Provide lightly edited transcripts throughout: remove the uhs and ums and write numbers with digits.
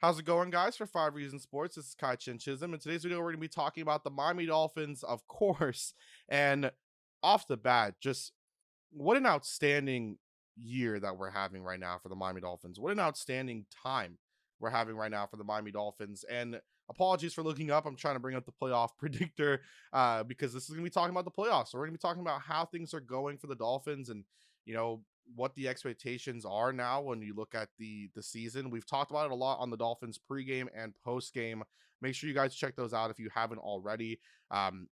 How's it going, guys? For Five Reasons Sports, this is Kai Chin Chisholm. In today's video, we're going to be talking about the Miami Dolphins, of course. And off the bat, just what an outstanding year that we're having right now for the Miami Dolphins. What an outstanding time we're having right now for the Miami Dolphins. And apologies for looking up. I'm trying to bring up the playoff predictor because this is going to be talking about the playoffs. So we're going to be talking about how things are going for the Dolphins and, you know, what the expectations are now when you look at the season. We've talked about it a lot on the Dolphins pregame and postgame. Make sure you guys check those out if you haven't already.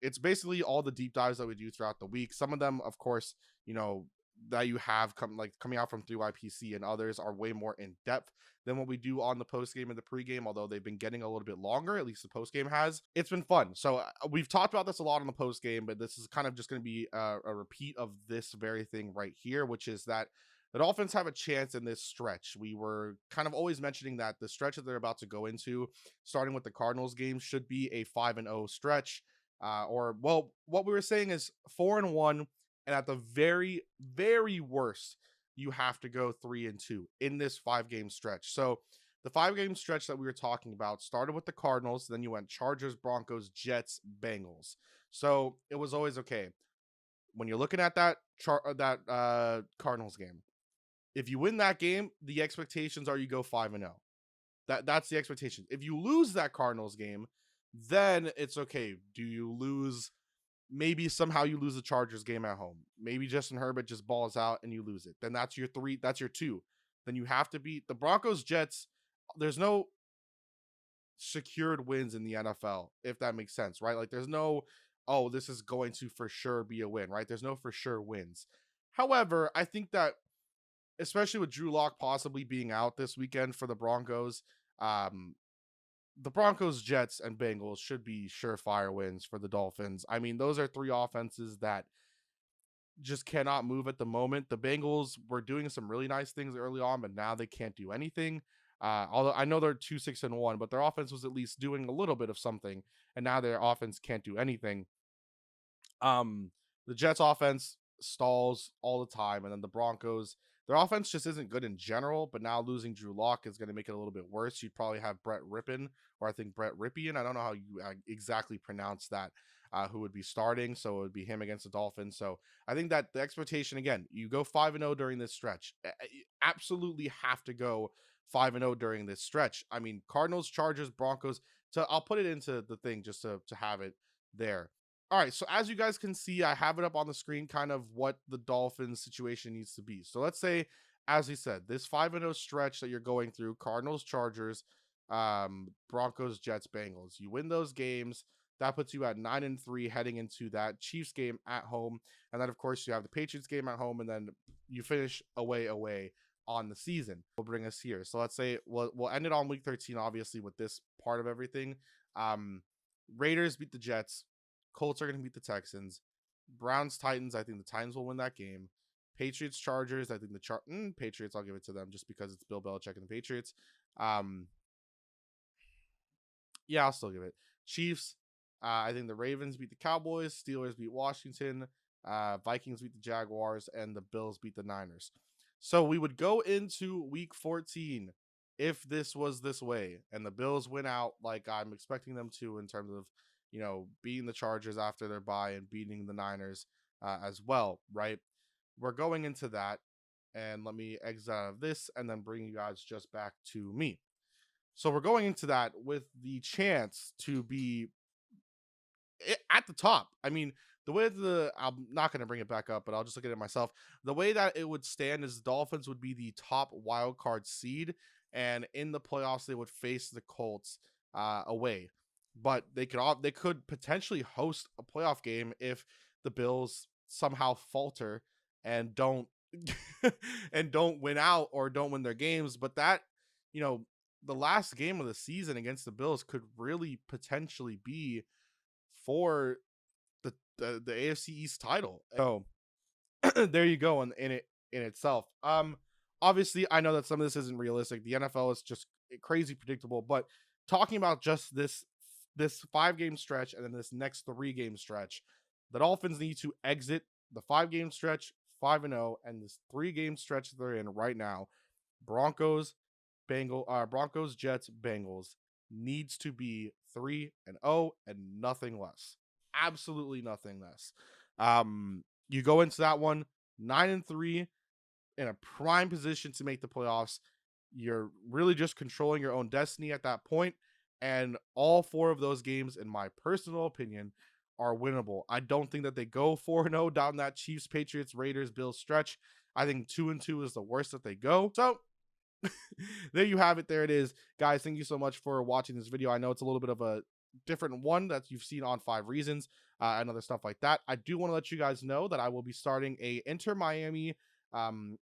It's basically all the deep dives that we do throughout the week. Some of them, of course, you know, that you have coming out from 3YPC, and others are way more in depth than what we do on the post game and the pregame, although they've been getting a little bit longer. At least the post game has. It's been fun. So we've talked about this a lot on the post game, but this is kind of just going to be a repeat of this very thing right here, which is that the Dolphins have a chance in this stretch. We were kind of always mentioning that the stretch that they're about to go into, starting with the Cardinals game, should be a 5-0 stretch. What we were saying is 4-1, and at the very, very worst, you have to go 3-2 in this 5-game stretch. So the 5-game stretch that we were talking about started with the Cardinals, then you went Chargers, Broncos, Jets, Bengals. So it was always okay. When you're looking at that Cardinals game, if you win that game, the expectations are you go 5-0. That's the expectation. If you lose that Cardinals game, then it's okay. Do you lose? Maybe somehow you lose the Chargers game at home. Maybe Justin Herbert just balls out and you lose it. Then that's your 3. That's your 2. Then you have to beat the Broncos, Jets. There's no secured wins in the NFL, if that makes sense, right? Like there's no, oh, this is going to for sure be a win, right? There's no for sure wins. However, I think that especially with Drew Lock possibly being out this weekend for the Broncos, the Broncos, Jets, and Bengals should be surefire wins for the Dolphins. I mean, those are 3 offenses that just cannot move at the moment. The Bengals were doing some really nice things early on, but now they can't do anything. Although I know they're 2-6-1, but their offense was at least doing a little bit of something, and now their offense can't do anything. The Jets offense stalls all the time, and then the Broncos, their offense just isn't good in general, but now losing Drew Lock is going to make it a little bit worse. You'd probably have Brett Rippin, or I think Brett Ripien. I don't know how you exactly pronounce that, who would be starting. So it would be him against the Dolphins. So I think that the expectation, again, you go 5-0 during this stretch. You absolutely have to go 5-0 during this stretch. I mean, Cardinals, Chargers, Broncos. So I'll put it into the thing just to have it there. All right, so as you guys can see, I have it up on the screen kind of what the Dolphins situation needs to be. So let's say, as we said, this 5-0 stretch that you're going through, Cardinals, Chargers, Broncos, Jets, Bengals. You win those games, that puts you at 9-3 heading into that Chiefs game at home. And then, of course, you have the Patriots game at home, and then you finish away on the season. Will bring us here. So let's say we'll end it on week 13, obviously, with this part of everything. Raiders beat the Jets. Colts are going to beat the Texans. Browns, Titans, I think the Titans will win that game. Patriots, Chargers, I think the Patriots, I'll give it to them just because it's Bill Belichick and the Patriots. Yeah, I'll still give it. Chiefs, I think the Ravens beat the Cowboys. Steelers beat Washington. Vikings beat the Jaguars. And the Bills beat the Niners. So we would go into week 14 if this was this way and the Bills win out like I'm expecting them to in terms of, you know, beating the Chargers after their bye and beating the Niners as well, right? We're going into that, and let me exit out of this and then bring you guys just back to me. So we're going into that with the chance to be at the top. I mean, the way I'm not going to bring it back up, but I'll just look at it myself. The way that it would stand is the Dolphins would be the top wild card seed, and in the playoffs they would face the Colts away. But they could potentially host a playoff game if the Bills somehow falter and don't and don't win out or don't win their games. But that, you know, the last game of the season against the Bills could really potentially be for the AFC East title. So there you go in itself. Obviously I know that some of this isn't realistic. The NFL is just crazy predictable, but talking about just this 5-game stretch and then this next 3-game stretch, the Dolphins need to exit the 5-game stretch 5-0, and this 3-game stretch they're in right now, Broncos, Broncos, Jets, Bengals needs to be 3-0 and nothing less. Absolutely nothing less. You go into that one 9-3 in a prime position to make the playoffs. You're really just controlling your own destiny at that point, and all four of those games, in my personal opinion, are winnable. I don't think that they go 4-0 down that Chiefs, Patriots, Raiders, Bills stretch. I think 2-2 is the worst that they go. So there you have it. There it is, guys. Thank you so much for watching this video. I know it's a little bit of a different one that you've seen on 5 Reasons and other stuff like that. I do want to let you guys know that I will be starting a Inter Miami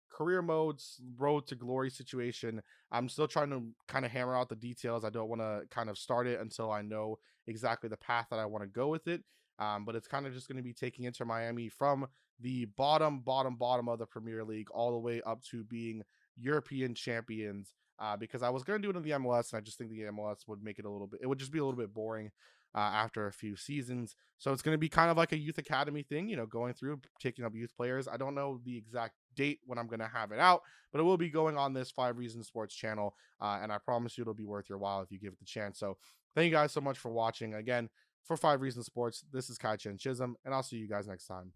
career modes road to glory situation. I'm still trying to kind of hammer out the details. I don't want to kind of start it until I know exactly the path that I want to go with it. But it's kind of just going to be taking Inter Miami from the bottom of the Premier League all the way up to being European champions, because I was going to do it in the MLS, and I just think the MLS would make it a little bit, it would just be a little bit boring after a few seasons. So it's going to be kind of like a youth academy thing, you know, going through, taking up youth players. I don't know the exact date when I'm going to have it out, but it will be going on this 5 Reasons Sports channel. And I promise you it'll be worth your while if you give it the chance. So thank you guys so much for watching. Again, for 5 Reasons Sports, this is Kai Chen Chisholm, and I'll see you guys next time.